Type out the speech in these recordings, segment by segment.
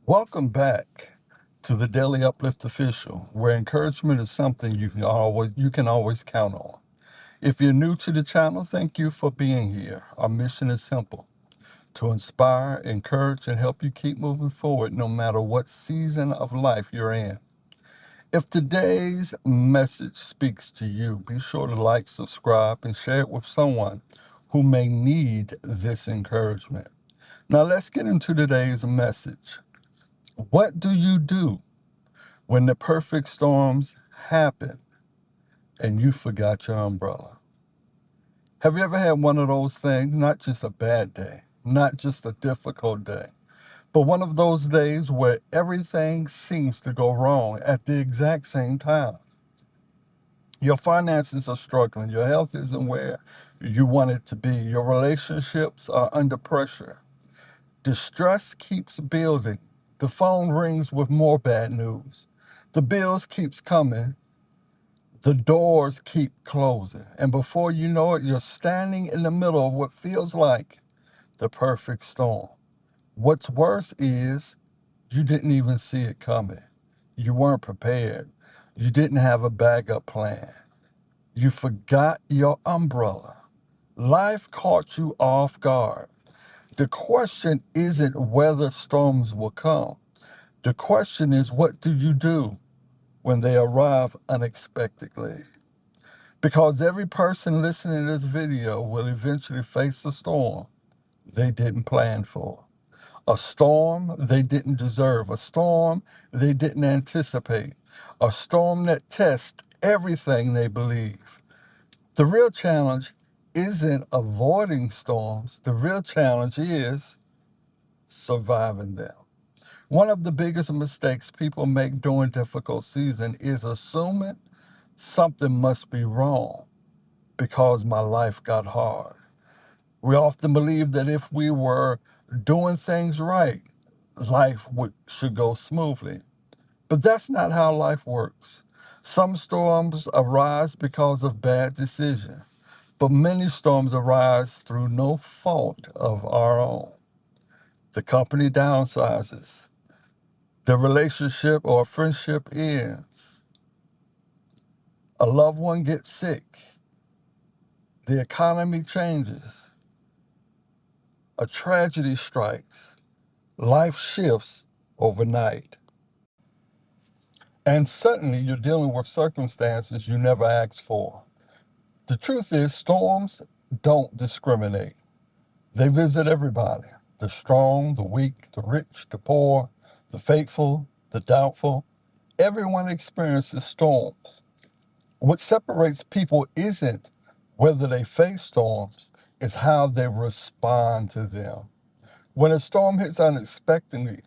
Welcome back to the Daily Uplift Official, where encouragement is something you can always count on. If you're new to the channel, thank you for being here. Our mission is simple: to inspire, encourage, and help you keep moving forward no matter what season of life you're in. If today's message speaks to you, be sure to like, subscribe, and share it with someone who may need this encouragement. Now let's get into today's message. What do you do when the perfect storms happen and you forgot your umbrella? Have you ever had one of those things, not just a bad day, not just a difficult day, but one of those days where everything seems to go wrong at the exact same time? Your finances are struggling, your health isn't where you want it to be, your relationships are under pressure. The stress keeps building. The phone rings with more bad news. The bills keeps coming. The doors keep closing. And before you know it, you're standing in the middle of what feels like the perfect storm. What's worse is you didn't even see it coming. You weren't prepared. You didn't have a backup plan. You forgot your umbrella. Life caught you off guard. The question isn't whether storms will come. The question is, what do you do when they arrive unexpectedly? Because every person listening to this video will eventually face a storm they didn't plan for, a storm they didn't deserve, a storm they didn't anticipate, a storm that tests everything they believe. The real challenge isn't avoiding storms. The real challenge is surviving them. One of the biggest mistakes people make during difficult season is assuming something must be wrong because my life got hard. We often believe that if we were doing things right, should go smoothly. But that's not how life works. Some storms arise because of bad decisions, but many storms arise through no fault of our own. The company downsizes, the relationship or friendship ends, a loved one gets sick, the economy changes, a tragedy strikes, life shifts overnight. And suddenly you're dealing with circumstances you never asked for. The truth is, storms don't discriminate. They visit everybody: the strong, the weak, the rich, the poor, the faithful, the doubtful. Everyone experiences storms. What separates people isn't whether they face storms, it's how they respond to them. When a storm hits unexpectedly,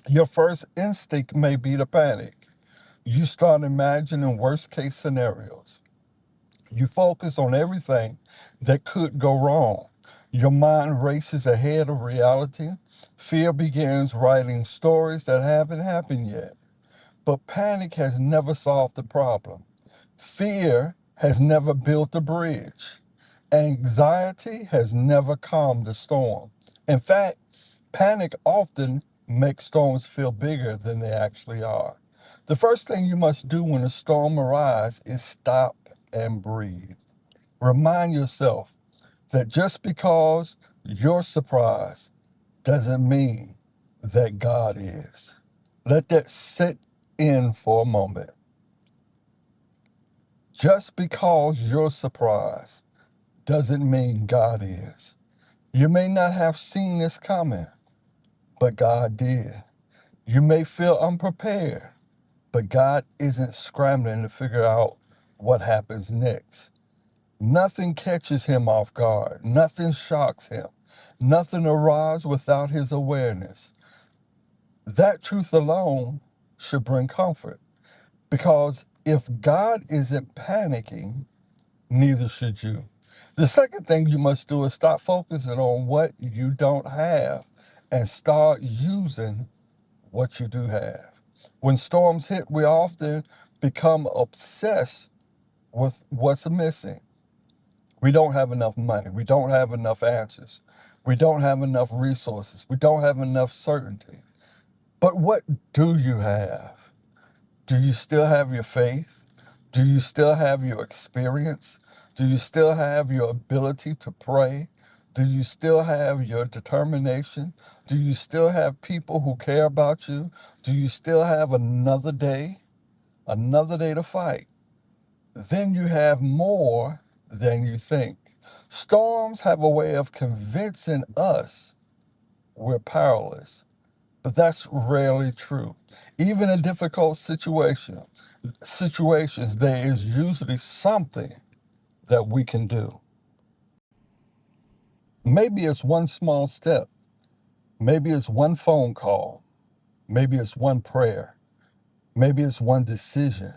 your first instinct may be to panic. You start imagining worst case scenarios. You focus on everything that could go wrong. Your mind races ahead of reality. Fear begins writing stories that haven't happened yet. But panic has never solved the problem. Fear has never built a bridge. Anxiety has never calmed the storm. In fact, panic often makes storms feel bigger than they actually are. The first thing you must do when a storm arises is stop and breathe. Remind yourself that just because you're surprised doesn't mean that God is. Let that sit in for a moment. Just because you're surprised doesn't mean God is. You may not have seen this coming, but God did. You may feel unprepared, but God isn't scrambling to figure out what happens next. Nothing catches him off guard. Nothing shocks him. Nothing arrives without his awareness. That truth alone should bring comfort, because if God isn't panicking, neither should you. The second thing you must do is stop focusing on what you don't have and start using what you do have. When storms hit, we often become obsessed with what's missing. We don't have enough money. We don't have enough answers. We don't have enough resources. We don't have enough certainty. But what do you have? Do you still have your faith? Do you still have your experience? Do you still have your ability to pray? Do you still have your determination? Do you still have people who care about you? Do you still have another day to fight? Then you have more than you think. Storms have a way of convincing us we're powerless, but that's rarely true. Even in difficult situations, there is usually something that we can do. Maybe it's one small step. Maybe it's one phone call. Maybe it's one prayer. Maybe it's one decision.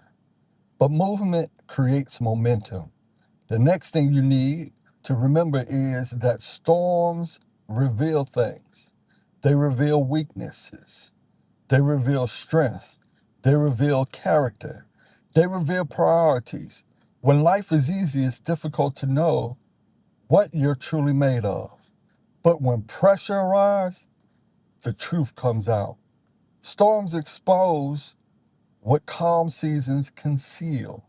But movement creates momentum. The next thing you need to remember is that storms reveal things. They reveal weaknesses. They reveal strength. They reveal character. They reveal priorities. When life is easy, it's difficult to know what you're truly made of. But when pressure arises, the truth comes out. Storms expose what calm seasons conceal.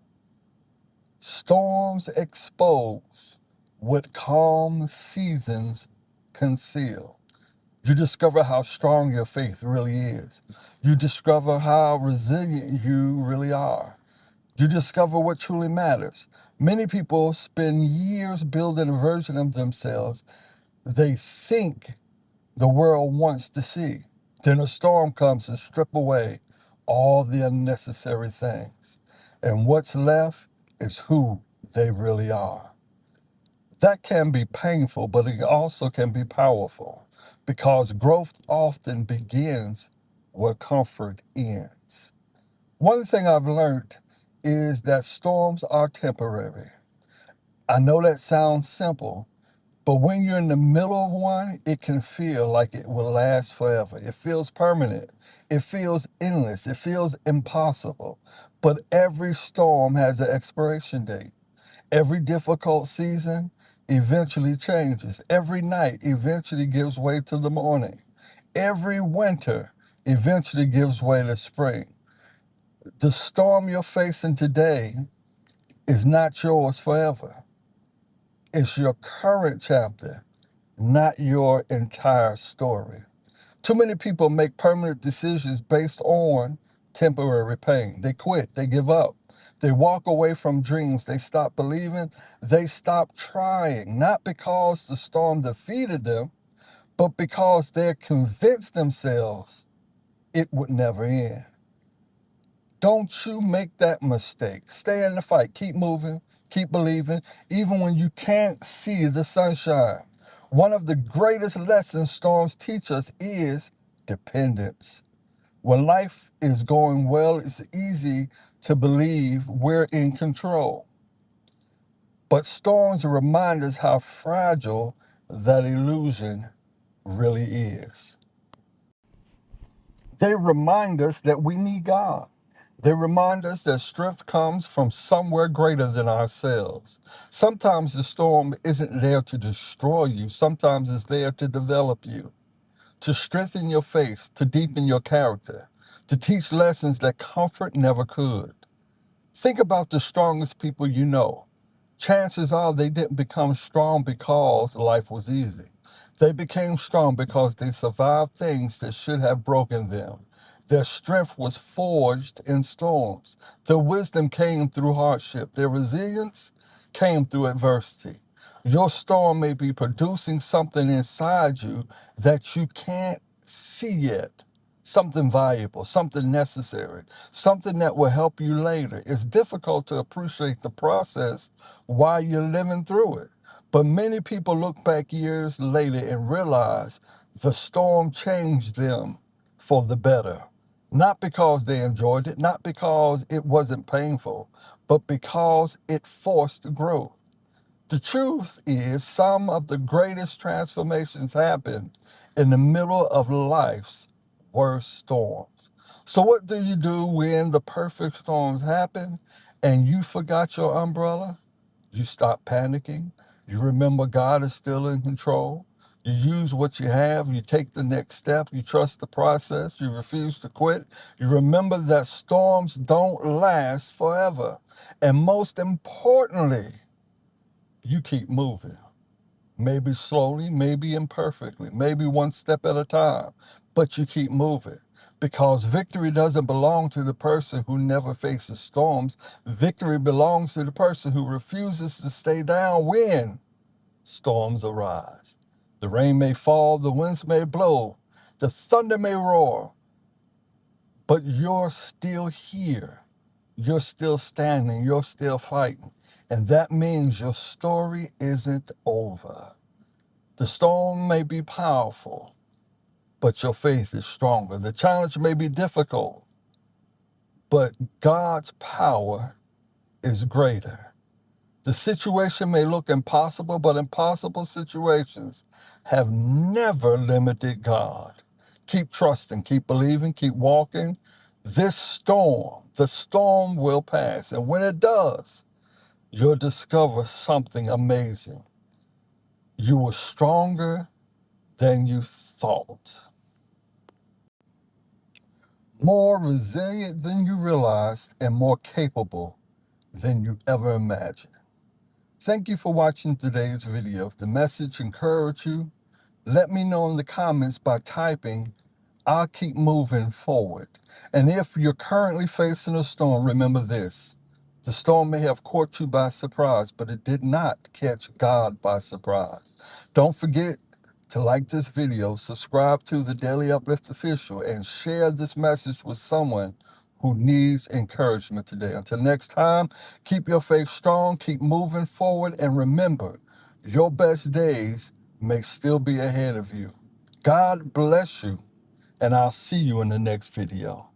Storms expose what calm seasons conceal. You discover how strong your faith really is. You discover how resilient you really are. You discover what truly matters. Many people spend years building a version of themselves they think the world wants to see. Then a storm comes and strip away all the unnecessary things. And what's left is who they really are. That can be painful, but it also can be powerful because growth often begins where comfort ends. One thing I've learned is that storms are temporary. I know that sounds simple, but when you're in the middle of one, it can feel like it will last forever. It feels permanent. It feels endless. It feels impossible. But every storm has an expiration date. Every difficult season eventually changes. Every night eventually gives way to the morning. Every winter eventually gives way to spring. The storm you're facing today is not yours forever. It's your current chapter, not your entire story. Too many people make permanent decisions based on temporary pain. They quit, they give up, they walk away from dreams, they stop believing, they stop trying, not because the storm defeated them, but because they're convinced themselves it would never end. Don't you make that mistake. Stay in the fight. Keep moving. Keep believing, even when you can't see the sunshine. One of the greatest lessons storms teach us is dependence. When life is going well, it's easy to believe we're in control. But storms remind us how fragile that illusion really is. They remind us that we need God. They remind us that strength comes from somewhere greater than ourselves. Sometimes the storm isn't there to destroy you, sometimes it's there to develop you, to strengthen your faith, to deepen your character, to teach lessons that comfort never could. Think about the strongest people you know. Chances are they didn't become strong because life was easy. They became strong because they survived things that should have broken them. Their strength was forged in storms. Their wisdom came through hardship. Their resilience came through adversity. Your storm may be producing something inside you that you can't see yet. Something valuable, something necessary, something that will help you later. It's difficult to appreciate the process while you're living through it. But many people look back years later and realize the storm changed them for the better. Not because they enjoyed it, not because it wasn't painful, but because it forced growth. The truth is, some of the greatest transformations happen in the middle of life's worst storms. So, what do you do when the perfect storms happen and you forgot your umbrella? You stop panicking. You remember God is still in control. You use what you have, you take the next step, you trust the process, you refuse to quit. You remember that storms don't last forever. And most importantly, you keep moving. Maybe slowly, maybe imperfectly, maybe one step at a time, but you keep moving. Because victory doesn't belong to the person who never faces storms. Victory belongs to the person who refuses to stay down when storms arise. The rain may fall, the winds may blow, the thunder may roar, but you're still here. You're still standing, you're still fighting. And that means your story isn't over. The storm may be powerful, but your faith is stronger. The challenge may be difficult, but God's power is greater. The situation may look impossible, but impossible situations have never limited God. Keep trusting, keep believing, keep walking. This storm, the storm will pass. And when it does, you'll discover something amazing. You were stronger than you thought, more resilient than you realized, and more capable than you ever imagined. Thank you for watching today's video. If the message encouraged you, let me know in the comments by typing, "I'll keep moving forward." And if you're currently facing a storm, remember this. The storm may have caught you by surprise, but it did not catch God by surprise. Don't forget to like this video, subscribe to the Daily Uplift Official, and share this message with someone who needs encouragement today. Until next time, keep your faith strong, keep moving forward, and remember, your best days may still be ahead of you. God bless you, and I'll see you in the next video.